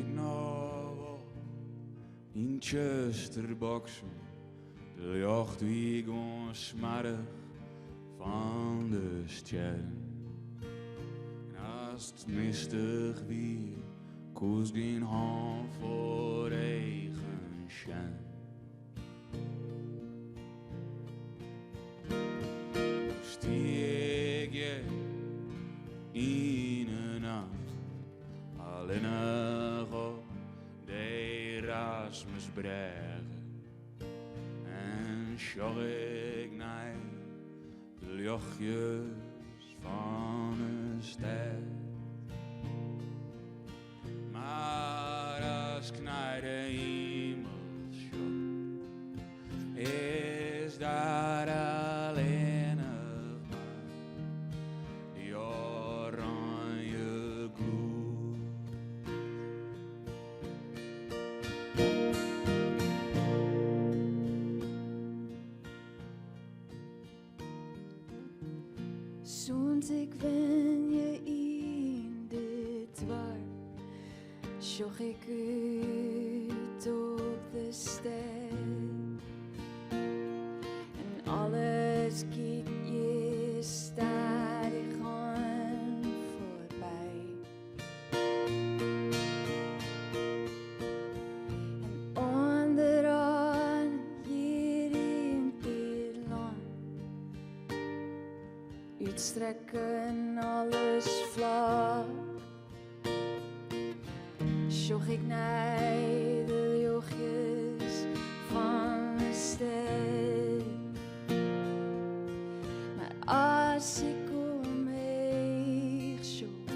nou in Chesterboxen, de jacht wie gewoon smarrig van de sterren. En als het mistig wie, koos geen hand voor eigen schijn. Stieg je in een nacht, alleen nog op de Erasmusbregen. En zag ik naar de luchtjes van een stad. Maar als ik naar de hemel zoek, is daar alleen nog maar die oranje gloed. Soms ik wen je in de dwar, zocht ik uit op de stad. En alles geht je stadig aan voorbij. En onderaan hier in dit land uitstrekken alles vlak. Zocht ik naar de jochjes van de stad. Maar als ik om me zoek,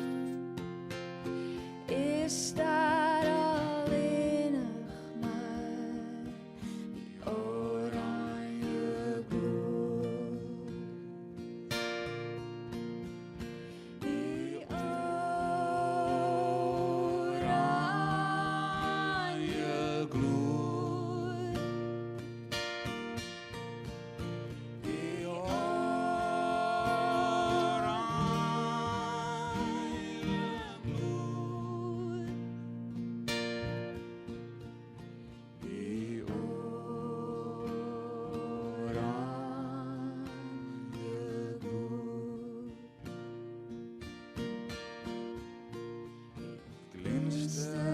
is daar alleen nog maar die oranje gloed. Die oranje gloed. Die oranje gloed. Die oranje gloed. Glinster